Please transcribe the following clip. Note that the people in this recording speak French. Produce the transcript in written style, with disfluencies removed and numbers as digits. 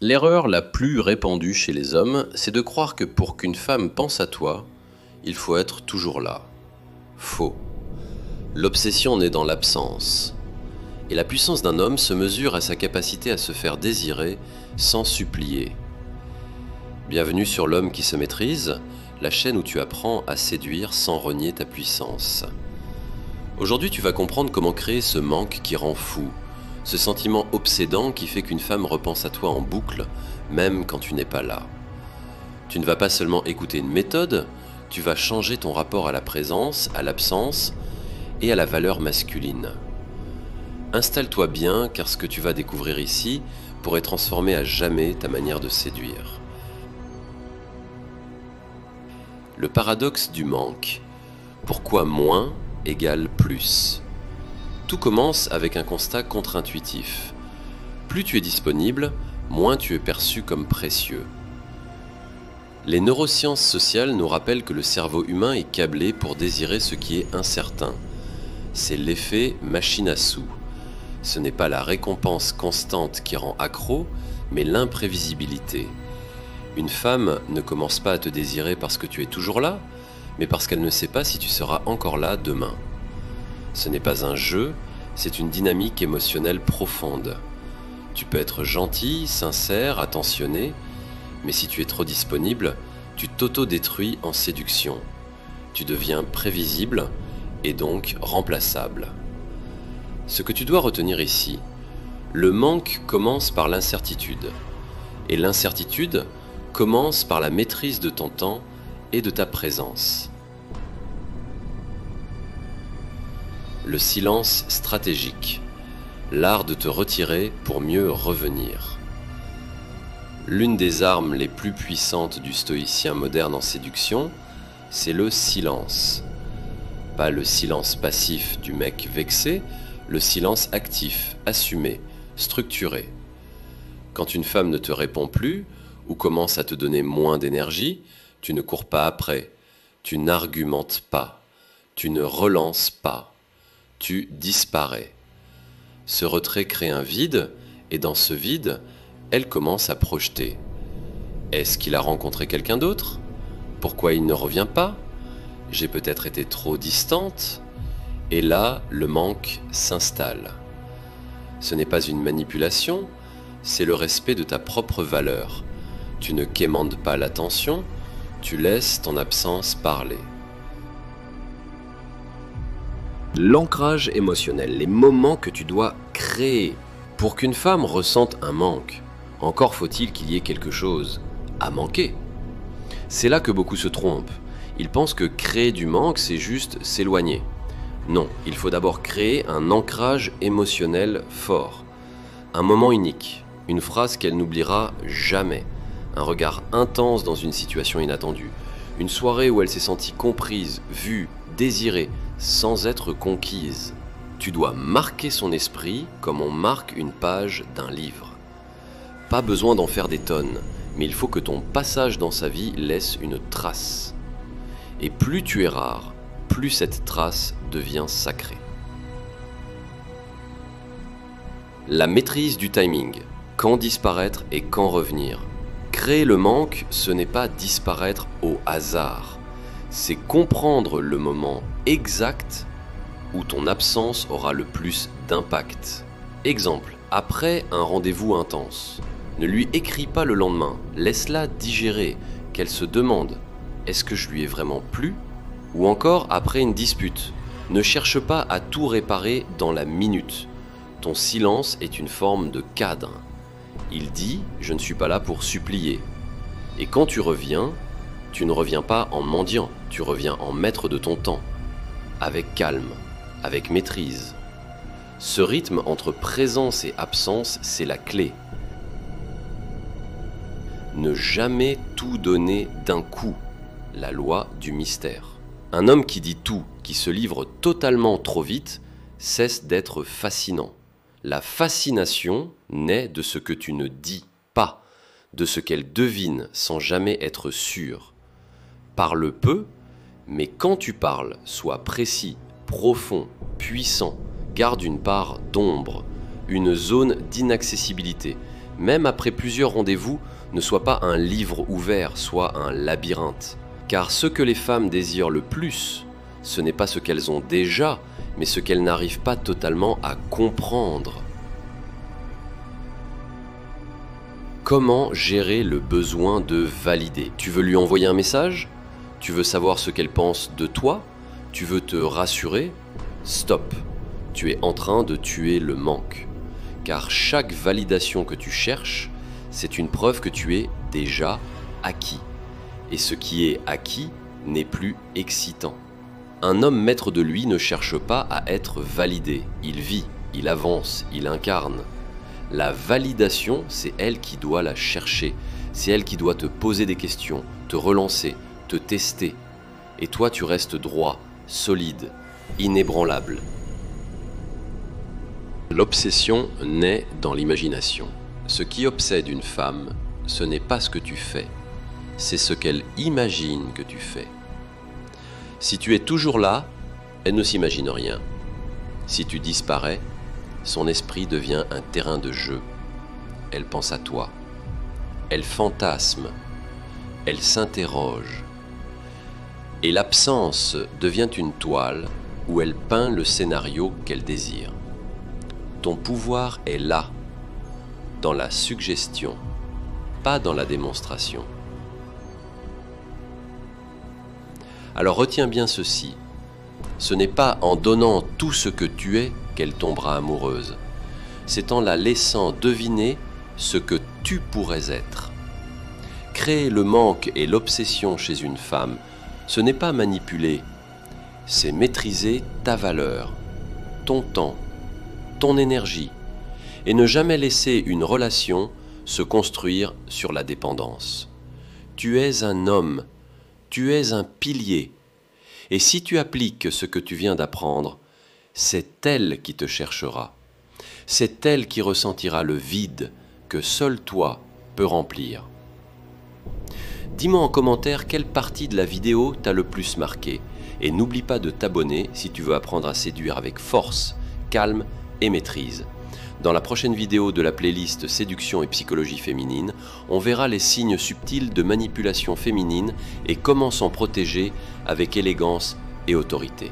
L'erreur la plus répandue chez les hommes, c'est de croire que pour qu'une femme pense à toi, il faut être toujours là. Faux. L'obsession naît dans l'absence. Et la puissance d'un homme se mesure à sa capacité à se faire désirer sans supplier. Bienvenue sur L'Homme qui se maîtrise, la chaîne où tu apprends à séduire sans renier ta puissance. Aujourd'hui, tu vas comprendre comment créer ce manque qui rend fou, ce sentiment obsédant qui fait qu'une femme repense à toi en boucle, même quand tu n'es pas là. Tu ne vas pas seulement écouter une méthode, tu vas changer ton rapport à la présence, à l'absence et à la valeur masculine. Installe-toi bien, car ce que tu vas découvrir ici pourrait transformer à jamais ta manière de séduire. Le paradoxe du manque. Pourquoi moins égale plus? Tout commence avec un constat contre-intuitif. Plus tu es disponible, moins tu es perçu comme précieux. Les neurosciences sociales nous rappellent que le cerveau humain est câblé pour désirer ce qui est incertain. C'est l'effet machine à sous. Ce n'est pas la récompense constante qui rend accro, mais l'imprévisibilité. Une femme ne commence pas à te désirer parce que tu es toujours là, mais parce qu'elle ne sait pas si tu seras encore là demain. Ce n'est pas un jeu, c'est une dynamique émotionnelle profonde. Tu peux être gentil, sincère, attentionné, mais si tu es trop disponible, tu t'auto-détruis en séduction. Tu deviens prévisible et donc remplaçable. Ce que tu dois retenir ici, le manque commence par l'incertitude. Et l'incertitude commence par la maîtrise de ton temps et de ta présence. Le silence stratégique, l'art de te retirer pour mieux revenir. L'une des armes les plus puissantes du stoïcien moderne en séduction, c'est le silence. Pas le silence passif du mec vexé, le silence actif, assumé, structuré. Quand une femme ne te répond plus, ou commence à te donner moins d'énergie, tu ne cours pas après, tu n'argumentes pas, tu ne relances pas. Tu disparais. Ce retrait crée un vide, et dans ce vide, elle commence à projeter. Est-ce qu'il a rencontré quelqu'un d'autre? Pourquoi il ne revient pas? J'ai peut-être été trop distante? Et là, le manque s'installe. Ce n'est pas une manipulation, c'est le respect de ta propre valeur. Tu ne quémandes pas l'attention, tu laisses ton absence parler. L'ancrage émotionnel, les moments que tu dois créer. Pour qu'une femme ressente un manque, encore faut-il qu'il y ait quelque chose à manquer. C'est là que beaucoup se trompent. Ils pensent que créer du manque, c'est juste s'éloigner. Non, il faut d'abord créer un ancrage émotionnel fort. Un moment unique, une phrase qu'elle n'oubliera jamais. Un regard intense dans une situation inattendue. Une soirée où elle s'est sentie comprise, vue, désirée, sans être conquise. Tu dois marquer son esprit comme on marque une page d'un livre. Pas besoin d'en faire des tonnes, mais il faut que ton passage dans sa vie laisse une trace. Et plus tu es rare, plus cette trace devient sacrée. La maîtrise du timing. Quand disparaître et quand revenir. Créer le manque, ce n'est pas disparaître au hasard. C'est comprendre le moment exact où ton absence aura le plus d'impact. Exemple, après un rendez-vous intense, ne lui écris pas le lendemain, laisse-la digérer, qu'elle se demande « est-ce que je lui ai vraiment plu ?» Ou encore après une dispute, ne cherche pas à tout réparer dans la minute. Ton silence est une forme de cadre. Il dit « je ne suis pas là pour supplier ». Et quand tu reviens, tu ne reviens pas en mendiant, tu reviens en maître de ton temps, avec calme, avec maîtrise. Ce rythme entre présence et absence, c'est la clé. Ne jamais tout donner d'un coup, la loi du mystère. Un homme qui dit tout, qui se livre totalement trop vite, cesse d'être fascinant. La fascination naît de ce que tu ne dis pas, de ce qu'elle devine sans jamais être sûre. Parle peu, mais quand tu parles, sois précis, profond, puissant, garde une part d'ombre, une zone d'inaccessibilité. même après plusieurs rendez-vous, ne sois pas un livre ouvert, sois un labyrinthe. Car ce que les femmes désirent le plus, ce n'est pas ce qu'elles ont déjà, mais ce qu'elles n'arrivent pas totalement à comprendre. Comment gérer le besoin de valider? Tu veux lui envoyer un message? Tu veux savoir ce qu'elle pense de toi? Tu veux te rassurer? Stop! Tu es en train de tuer le manque. Car chaque validation que tu cherches, c'est une preuve que tu es déjà acquis. Et ce qui est acquis n'est plus excitant. Un homme maître de lui ne cherche pas à être validé. Il vit, il avance, il incarne. La validation, c'est elle qui doit la chercher. C'est elle qui doit te poser des questions, te relancer, te tester. Et toi, tu restes droit, solide, inébranlable. L'obsession naît dans l'imagination. Ce qui obsède une femme, ce n'est pas ce que tu fais, c'est ce qu'elle imagine que tu fais. Si tu es toujours là, elle ne s'imagine rien. Si tu disparais, son esprit devient un terrain de jeu. Elle pense à toi. Elle fantasme. Elle s'interroge. Et l'absence devient une toile où elle peint le scénario qu'elle désire. Ton pouvoir est là, dans la suggestion, pas dans la démonstration. Alors retiens bien ceci, ce n'est pas en donnant tout ce que tu es qu'elle tombera amoureuse, c'est en la laissant deviner ce que tu pourrais être. Créer le manque et l'obsession chez une femme, ce n'est pas manipuler, c'est maîtriser ta valeur, ton temps, ton énergie, et ne jamais laisser une relation se construire sur la dépendance. Tu es un homme, tu es un pilier, et si tu appliques ce que tu viens d'apprendre, c'est elle qui te cherchera, c'est elle qui ressentira le vide que seul toi peux remplir. Dis-moi en commentaire quelle partie de la vidéo t'a le plus marqué, et n'oublie pas de t'abonner si tu veux apprendre à séduire avec force, calme et maîtrise. Dans la prochaine vidéo de la playlist Séduction et psychologie féminine, on verra les signes subtils de manipulation féminine et comment s'en protéger avec élégance et autorité.